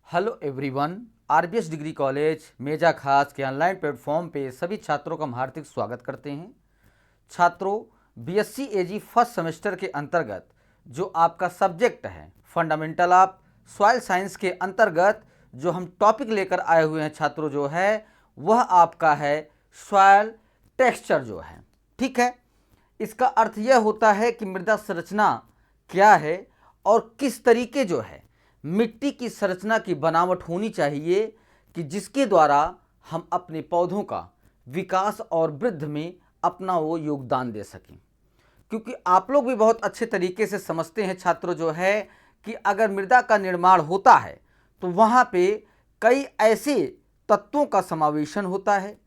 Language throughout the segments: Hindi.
Hello everyone. RBS degree college Meja खास के ऑनलाइन प्लेटफॉर्म पे सभी छात्रों का हम हार्दिक स्वागत करते हैं। छात्रों, बीएससी एजी फर्स्ट सेमेस्टर के अंतर्गत जो आपका सब्जेक्ट है फंडामेंटल ऑफ सॉइल साइंस के अंतर्गत जो हम टॉपिक लेकर आए हुए हैं छात्रों, जो है वह आपका है सॉइल टेक्सचर जो है। ठीक है, इसका अर्थ यह होता है कि मृदा संरचना क्या है और किस तरीके जो है मिट्टी की संरचना की बनावट होनी चाहिए कि जिसके द्वारा हम अपने पौधों का विकास और वृद्धि में अपना वो योगदान दे सकें। क्योंकि आप लोग भी बहुत अच्छे तरीके से समझते हैं छात्रों, जो है कि अगर मृदा का निर्माण होता है तो वहाँ पे कई ऐसे तत्वों का समावेशन होता है,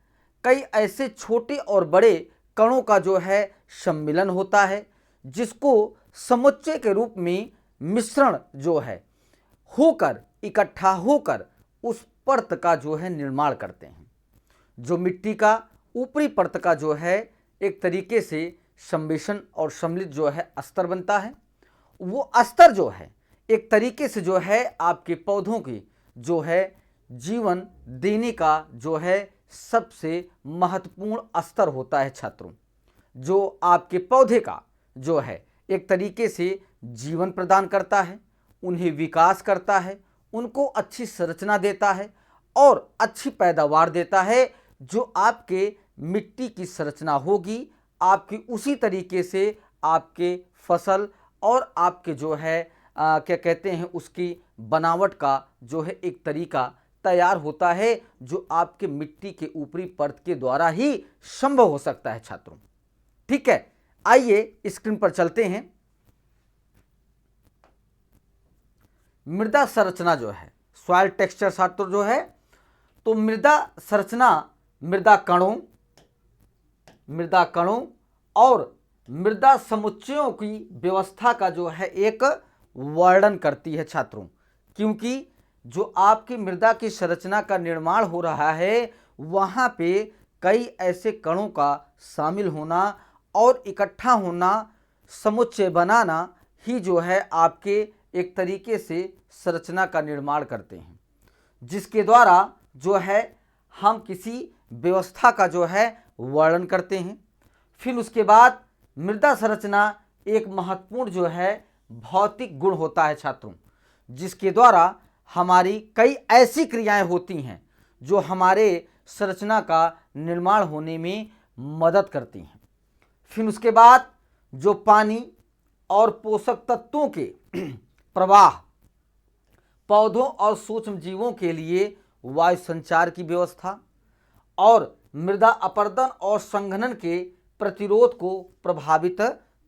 कई ऐसे छोटे और बड़े कणों का जो है सम्मिलन होता है, जिसको समुच्चय के रूप में मिश्रण जो है होकर इकट्ठा होकर उस परत का जो है निर्माण करते हैं। जो मिट्टी का ऊपरी परत का जो है एक तरीके से सम्मिश्रण और सम्मिलित जो है अस्तर बनता है। वो अस्तर जो है एक तरीके से जो है आपके पौधों की जो है जीवन देने का जो है सबसे महत्वपूर्ण अस्तर होता है छात्रों। जो आपके पौधे का जो है एक तरीके से जीवन प्रदान करता है, उन्हें विकास करता है, उनको अच्छी संरचना देता है और अच्छी पैदावार देता है। जो आपके मिट्टी की संरचना होगी, आपकी उसी तरीके से आपके फसल और आपके जो है क्या कहते हैं उसकी बनावट का जो है एक तरीका तैयार होता है, जो आपके मिट्टी के ऊपरी परत के द्वारा ही संभव हो सकता है छात्रों। ठीक है, आइए स्क्रीन पर चलते हैं। मृदा संरचना जो है सॉइल टेक्सचर छात्रों जो है, तो मृदा संरचना मृदा कणों और मृदा समुच्चयों की व्यवस्था का जो है एक वर्णन करती है छात्रों। क्योंकि जो आपकी मृदा की संरचना का निर्माण हो रहा है वहाँ पे कई ऐसे कणों का शामिल होना और इकट्ठा होना, समुच्चय बनाना ही जो है आपके एक तरीके से संरचना का निर्माण करते हैं, जिसके द्वारा जो है हम किसी व्यवस्था का जो है वर्णन करते हैं। फिर उसके बाद मृदा संरचना एक महत्वपूर्ण जो है भौतिक गुण होता है छात्रों, जिसके द्वारा हमारी कई ऐसी क्रियाएं होती हैं जो हमारे संरचना का निर्माण होने में मदद करती हैं। फिर उसके बाद जो पानी और पोषक तत्वों के प्रवाह, पौधों और सूक्ष्म जीवों के लिए वायु संचार की व्यवस्था और मृदा अपरदन और संघनन के प्रतिरोध को प्रभावित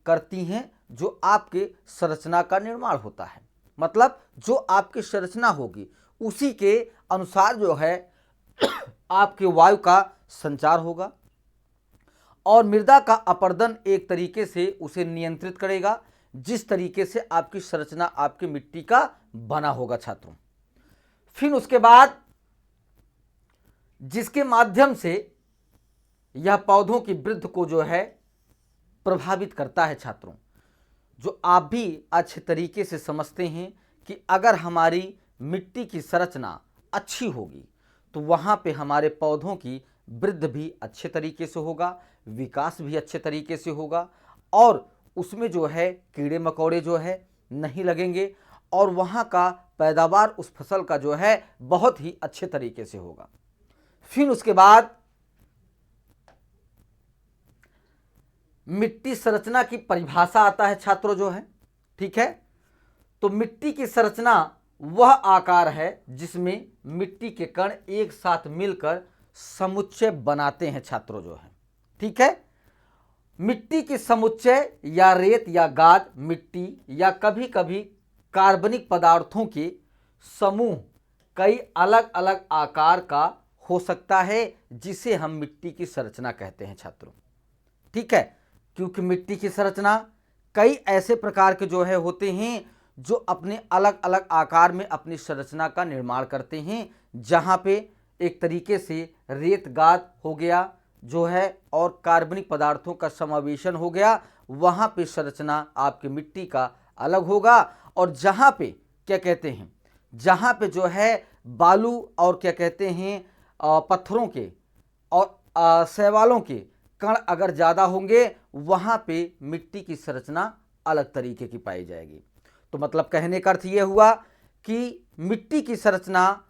करती हैं, जो आपके संरचना का निर्माण होता है। मतलब जो आपकी संरचना होगी उसी के अनुसार जो है आपके वायु का संचार होगा और मृदा का अपरदन एक तरीके से उसे नियंत्रित करेगा, जिस तरीके से आपकी संरचना आपकी मिट्टी का बना होगा छात्रों। फिर उसके बाद जिसके माध्यम से यह पौधों की वृद्धि को जो है प्रभावित करता है छात्रों, जो आप भी अच्छे तरीके से समझते हैं कि अगर हमारी मिट्टी की संरचना अच्छी होगी तो वहाँ पे हमारे पौधों की वृद्धि भी अच्छे तरीके से होगा, विकास भी अच्छे तरीके से होगा और उसमें जो है कीड़े मकोड़े जो है नहीं लगेंगे और वहाँ का पैदावार उस फसल का जो है बहुत ही अच्छे तरीके से होगा। फिर उसके बाद मिट्टी संरचना की परिभाषा आता है छात्रों जो है। ठीक है, तो मिट्टी की संरचना वह आकार है जिसमें मिट्टी के कण एक साथ मिलकर समुच्चय बनाते हैं छात्रों जो है। ठीक है, मिट्टी की समुच्चय या रेत या गाद मिट्टी या कभी कभी कार्बनिक पदार्थों के समूह कई अलग अलग आकार का हो सकता है, जिसे हम मिट्टी की संरचना कहते हैं छात्रों। ठीक है, क्योंकि मिट्टी की संरचना कई ऐसे प्रकार के जो है होते हैं जो अपने अलग अलग आकार में अपनी संरचना का निर्माण करते हैं, जहाँ पे एक तरीके से रेत गाद हो गया जो है और कार्बनिक पदार्थों का समावेशन हो गया, वहाँ पे संरचना आपकी मिट्टी का अलग होगा। और जहाँ पे क्या कहते हैं जहाँ पे जो है बालू और क्या कहते हैं पत्थरों के और शैवालों के कण अगर ज़्यादा होंगे, वहाँ पे मिट्टी की संरचना अलग तरीके की पाई जाएगी। तो मतलब कहने का अर्थ ये हुआ कि मिट्टी की संरचना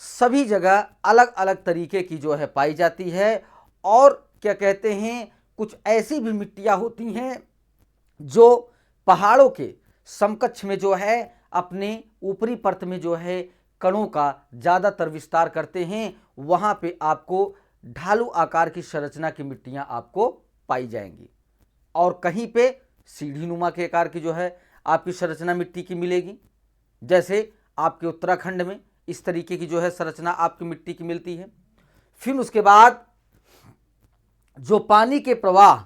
सभी जगह अलग अलग तरीके की जो है पाई जाती है। और क्या कहते हैं, कुछ ऐसी भी मिट्टियाँ होती हैं जो पहाड़ों के समकक्ष में जो है अपने ऊपरी परत में जो है कणों का ज़्यादातर विस्तार करते हैं। वहाँ पे आपको ढालू आकार की संरचना की मिट्टियाँ आपको पाई जाएंगी। और कहीं पे सीढ़ी नुमा के आकार की जो है आपकी संरचना मिट्टी की मिलेगी। जैसे आपके उत्तराखंड में इस तरीके की जो है संरचना आपकी मिट्टी की मिलती है। फिर उसके बाद जो पानी के प्रवाह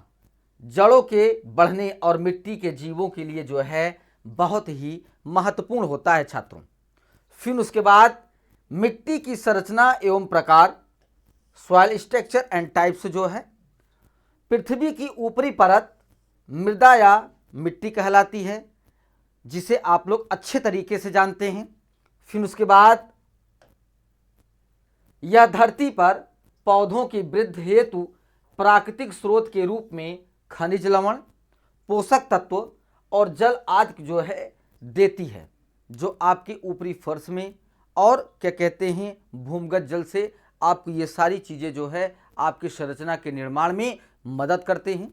जड़ों के बढ़ने और मिट्टी के जीवों के लिए जो है बहुत ही महत्वपूर्ण होता है छात्रों। फिर उसके बाद मिट्टी की संरचना एवं प्रकार, सॉइल स्ट्रक्चर एंड टाइप्स जो है, पृथ्वी की ऊपरी परत मृदा या मिट्टी कहलाती है, जिसे आप लोग अच्छे तरीके से जानते हैं। फिर उसके बाद यह धरती पर पौधों की वृद्धि हेतु प्राकृतिक स्रोत के रूप में खनिज लवण, पोषक तत्व और जल आदि जो है देती है, जो आपके ऊपरी फर्श में और क्या कहते हैं भूमिगत जल से आपको ये सारी चीज़ें जो है आपकी संरचना के निर्माण में मदद करते हैं।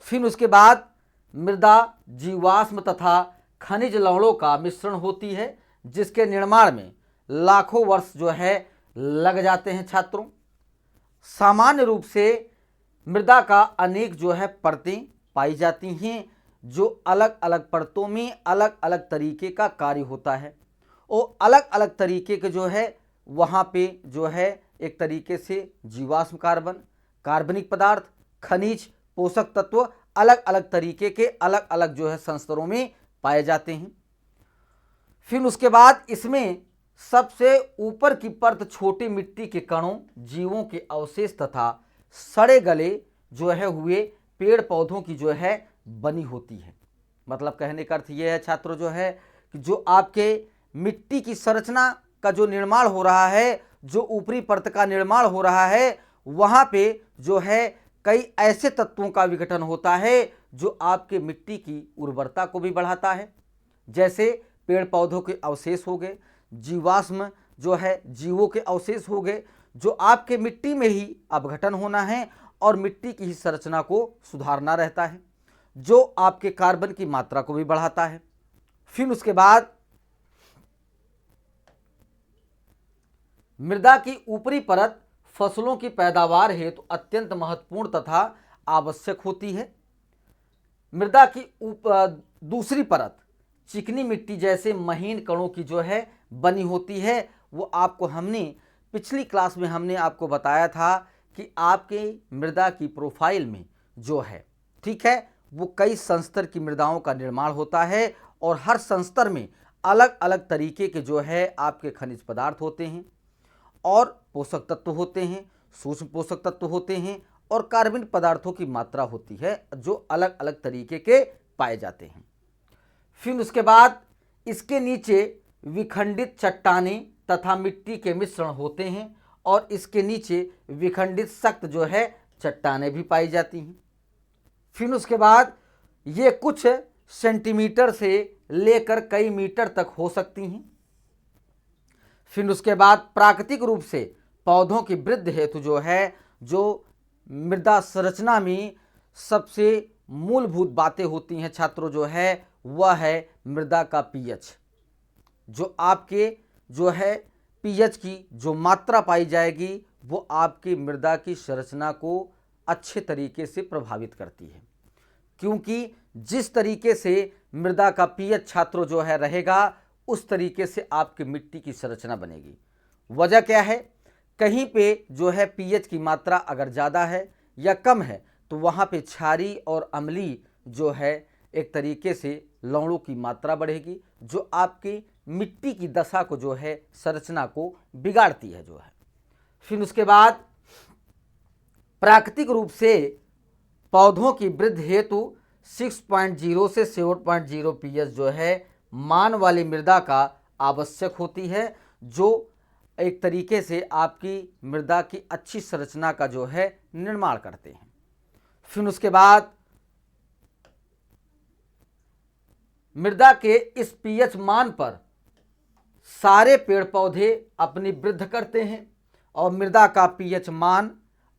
फिर उसके बाद मृदा जीवाश्म तथा खनिज लवणों का मिश्रण होती है, जिसके निर्माण में लाखों वर्ष जो है लग जाते हैं छात्रों। सामान्य रूप से मृदा का अनेक जो है परतें पाई जाती हैं, जो अलग अलग परतों में अलग अलग तरीके का कार्य होता है। और अलग अलग तरीके के जो है वहाँ पे जो है एक तरीके से जीवाश्म कार्बन, कार्बनिक पदार्थ, खनिज, पोषक तत्व अलग अलग तरीके के अलग अलग जो है संस्तरों में पाए जाते हैं। फिर उसके बाद इसमें सबसे ऊपर की परत छोटी मिट्टी के कणों, जीवों के अवशेष तथा सड़े गले जो है हुए पेड़ पौधों की जो है बनी होती है। मतलब कहने का अर्थ यह है छात्रों जो है कि जो आपके मिट्टी की संरचना का जो निर्माण हो रहा है, जो ऊपरी परत का निर्माण हो रहा है, वहाँ पे जो है कई ऐसे तत्वों का विघटन होता है जो आपके मिट्टी की उर्वरता को भी बढ़ाता है। जैसे पेड़ पौधों के अवशेष हो गए, जीवाश्म जो है जीवों के अवशेष हो गए, जो आपके मिट्टी में ही अपघटन होना है और मिट्टी की ही संरचना को सुधारना रहता है, जो आपके कार्बन की मात्रा को भी बढ़ाता है। फिर उसके बाद मृदा की ऊपरी परत फसलों की पैदावार हेतु अत्यंत महत्वपूर्ण तथा आवश्यक होती है। मृदा की दूसरी परत चिकनी मिट्टी जैसे महीन कणों की जो है बनी होती है। वो आपको हमने पिछली क्लास में हमने आपको बताया था कि आपके मृदा की प्रोफाइल में जो है, ठीक है, वो कई संस्तर की मृदाओं का निर्माण होता है और हर संस्तर में अलग अलग तरीके के जो है आपके खनिज पदार्थ होते हैं और पोषक तत्व होते हैं, सूक्ष्म पोषक तत्व होते हैं और कार्बनिक पदार्थों की मात्रा होती है, जो अलग अलग तरीके के पाए जाते हैं। फिर उसके बाद इसके नीचे विखंडित चट्टानें तथा मिट्टी के मिश्रण होते हैं और इसके नीचे विखंडित सख्त जो है चट्टानें भी पाई जाती हैं। फिर उसके बाद ये कुछ सेंटीमीटर से लेकर कई मीटर तक हो सकती हैं। फिर उसके बाद प्राकृतिक रूप से पौधों की वृद्धि हेतु जो है, जो मृदा संरचना में सबसे मूलभूत बातें होती हैं छात्रों जो है, वह है मृदा का पीएच। जो आपके जो है पीएच की जो मात्रा पाई जाएगी, वो आपकी मृदा की संरचना को अच्छे तरीके से प्रभावित करती है, क्योंकि जिस तरीके से मृदा का पीएच छात्रों जो है रहेगा, उस तरीके से आपकी मिट्टी की संरचना बनेगी। वजह क्या है, कहीं पे जो है पीएच की मात्रा अगर ज़्यादा है या कम है, तो वहाँ पे क्षारीय और अम्लीय जो है एक तरीके से लवणों की मात्रा बढ़ेगी, जो आपकी मिट्टी की दशा को जो है संरचना को बिगाड़ती है जो है। फिर उसके बाद प्राकृतिक रूप से पौधों की वृद्धि हेतु 6.0 से 7.0 पीएच जो है मान वाली मृदा का आवश्यक होती है, जो एक तरीके से आपकी मृदा की अच्छी संरचना का जो है निर्माण करते हैं। फिर उसके बाद मृदा के इस पीएच मान पर सारे पेड़ पौधे अपनी वृद्धि करते हैं और मृदा का पीएच मान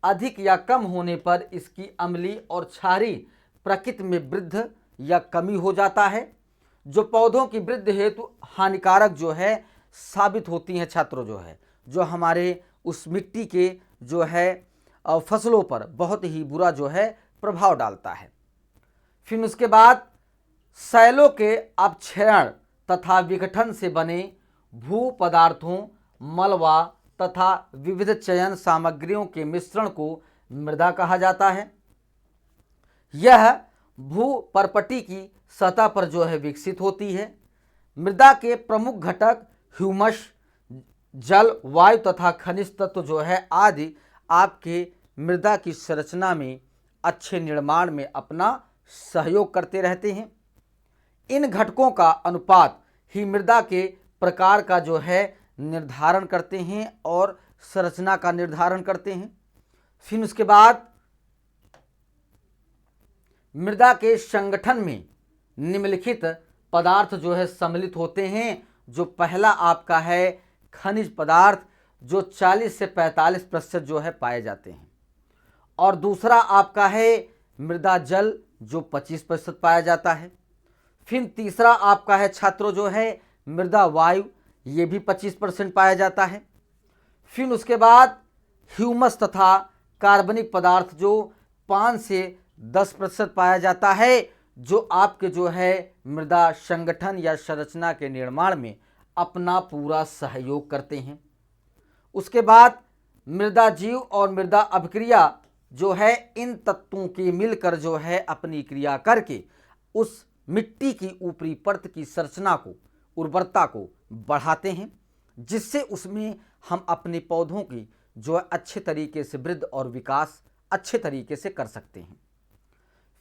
अधिक या कम होने पर इसकी अम्लीय और क्षारीय प्रकृति में वृद्धि या कमी हो जाता है, जो पौधों की वृद्धि हेतु हानिकारक जो है साबित होती हैं छात्रों, जो है जो हमारे उस मिट्टी के जो है फसलों पर बहुत ही बुरा जो है प्रभाव डालता है। फिर उसके बाद शैलों के अपक्षरण तथा विघटन से बने भू पदार्थों, मलबा तथा विविध चयन सामग्रियों के मिश्रण को मृदा कहा जाता है। यह भू परपटी की सतह पर जो है विकसित होती है। मृदा के प्रमुख घटक ह्यूमस, जल, वायु तथा खनिज तत्व जो है आदि आपके मृदा की संरचना में अच्छे निर्माण में अपना सहयोग करते रहते हैं। इन घटकों का अनुपात ही मृदा के प्रकार का जो है निर्धारण करते हैं और संरचना का निर्धारण करते हैं। फिर उसके बाद मृदा के संगठन में निम्नलिखित पदार्थ जो है सम्मिलित होते हैं, जो पहला आपका है खनिज पदार्थ जो 40 से 45% जो है पाए जाते हैं, और दूसरा आपका है मृदा जल जो 25% पाया जाता है। फिर तीसरा आपका है छात्रों जो है मृदा वायु, ये भी 25% पाया जाता है। फिर उसके बाद ह्यूमस तथा कार्बनिक पदार्थ जो 5 से 10% पाया जाता है, जो आपके जो है मृदा संगठन या संरचना के निर्माण में अपना पूरा सहयोग करते हैं। उसके बाद मृदा जीव और मृदा अपक्रिया जो है इन तत्वों की मिलकर जो है अपनी क्रिया करके उस मिट्टी की ऊपरी परत की संरचना को, उर्वरता को बढ़ाते हैं, जिससे उसमें हम अपने पौधों की जो है अच्छे तरीके से वृद्धि और विकास अच्छे तरीके से कर सकते हैं।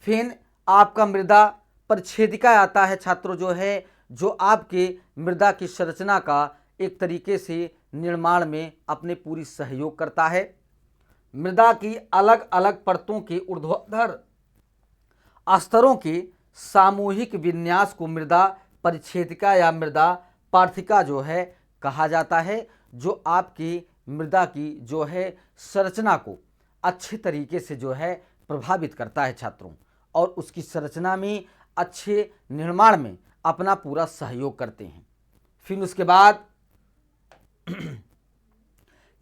फिर आपका मृदा परिच्छेदिका आता है छात्रों, जो है जो आपके मृदा की संरचना का एक तरीके से निर्माण में अपने पूरी सहयोग करता है। मृदा की अलग अलग परतों के ऊर्ध्वाधर स्तरों के सामूहिक विन्यास को मृदा परिच्छेदिका या मृदा पार्थिका जो है कहा जाता है, जो आपकी मृदा की जो है संरचना को अच्छे तरीके से जो है प्रभावित करता है छात्रों, और उसकी संरचना में अच्छे निर्माण में अपना पूरा सहयोग करते हैं। फिर उसके बाद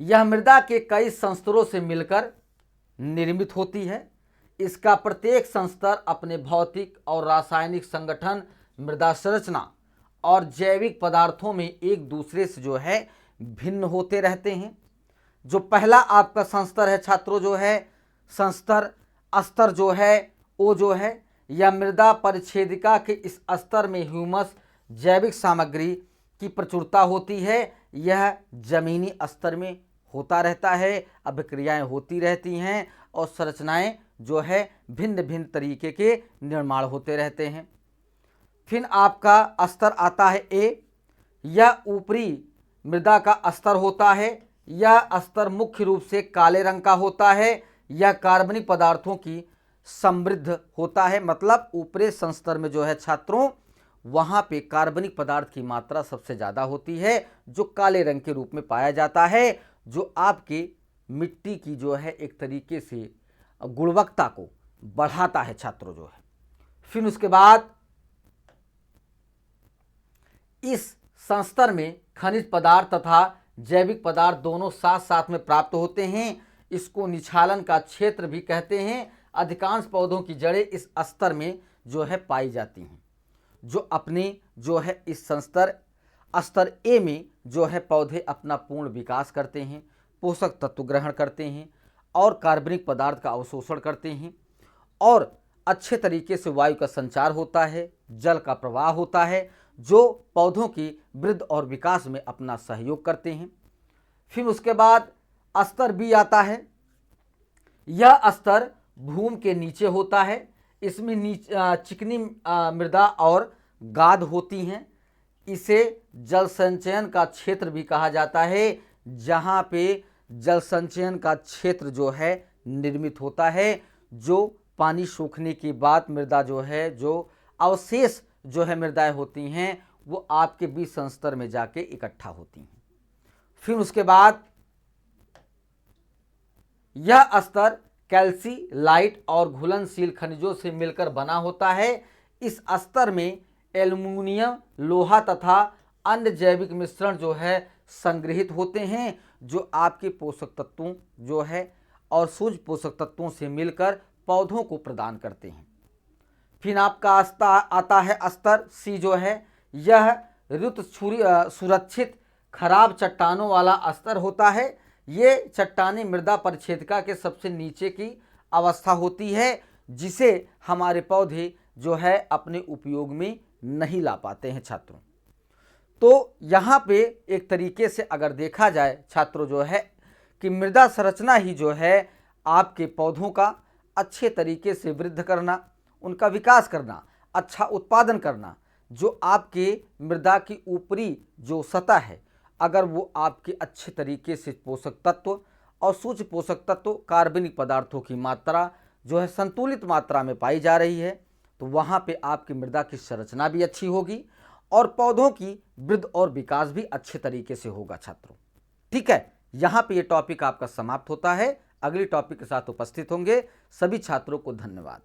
यह मृदा के कई संस्तरों से मिलकर निर्मित होती है। इसका प्रत्येक संस्तर अपने भौतिक और रासायनिक संगठन, मृदा संरचना और जैविक पदार्थों में एक दूसरे से जो है भिन्न होते रहते हैं। जो पहला आपका संस्तर है छात्रों जो है संस्तर स्तर जो है वो जो है या मृदा परिच्छेदिका के इस स्तर में ह्यूमस, जैविक सामग्री की प्रचुरता होती है। यह जमीनी स्तर में होता रहता है, अभिक्रियाएं होती रहती हैं और संरचनाएं जो है भिन्न भिन्न तरीके के निर्माण होते रहते हैं। फिर आपका स्तर आता है ए, यह ऊपरी मृदा का स्तर होता है। यह स्तर मुख्य रूप से काले रंग का होता है। यह कार्बनिक पदार्थों की समृद्ध होता है, मतलब ऊपरी संस्तर में जो है छात्रों वहाँ पे कार्बनिक पदार्थ की मात्रा सबसे ज़्यादा होती है, जो काले रंग के रूप में पाया जाता है, जो आपके मिट्टी की जो है एक तरीके से गुणवत्ता को बढ़ाता है छात्रों जो है। फिर उसके बाद इस संस्तर में खनिज पदार्थ तथा जैविक पदार्थ दोनों साथ साथ में प्राप्त होते हैं। इसको निछालन का क्षेत्र भी कहते हैं। अधिकांश पौधों की जड़ें इस स्तर में जो है पाई जाती हैं, जो अपने जो है इस स्तर ए में जो है पौधे अपना पूर्ण विकास करते हैं, पोषक तत्व ग्रहण करते हैं और कार्बनिक पदार्थ का अवशोषण करते हैं, और अच्छे तरीके से वायु का संचार होता है, जल का प्रवाह होता है, जो पौधों की वृद्धि और विकास में अपना सहयोग करते हैं। फिर उसके बाद स्तर बी आता है। यह स्तर भूमि के नीचे होता है। इसमें चिकनी मृदा और गाद होती हैं। इसे जल संचयन का क्षेत्र भी कहा जाता है, जहाँ पे जल संचयन का क्षेत्र जो है निर्मित होता है, जो पानी सूखने के बाद मृदा जो है, जो अवशेष जो है मृदाएं होती हैं, वो आपके बीज संस्तर में जाके इकट्ठा होती हैं। फिर उसके बाद यह स्तर कैल्सीलाइट और घुलनशील खनिजों से मिलकर बना होता है। इस स्तर में एल्युमिनियम, लोहा तथा अन्य जैविक मिश्रण जो है संग्रहित होते हैं, जो आपके पोषक तत्वों जो है और सूक्ष्म पोषक तत्वों से मिलकर पौधों को प्रदान करते हैं। फिर आपका आता है स्तर सी जो है, यह ऋतु सुरक्षित खराब चट्टानों वाला स्तर होता है। ये चट्टानें मृदा परिच्छेदिका के सबसे नीचे की अवस्था होती है, जिसे हमारे पौधे जो है अपने उपयोग में नहीं ला पाते हैं छात्रों। तो यहाँ पे एक तरीके से अगर देखा जाए छात्रों जो है कि मृदा संरचना ही जो है आपके पौधों का अच्छे तरीके से वृद्धि करना, उनका विकास करना, अच्छा उत्पादन करना, जो आपके मृदा की ऊपरी जो सतह है, अगर वो आपके अच्छे तरीके से पोषक तत्व और सूक्ष्म पोषक तत्व, कार्बनिक पदार्थों की मात्रा जो है संतुलित मात्रा में पाई जा रही है, तो वहाँ पे आपकी मृदा की संरचना भी अच्छी होगी और पौधों की वृद्धि और विकास भी अच्छे तरीके से होगा छात्रों। ठीक है, यहाँ पे ये टॉपिक आपका समाप्त होता है। अगली टॉपिक के साथ उपस्थित होंगे। सभी छात्रों को धन्यवाद।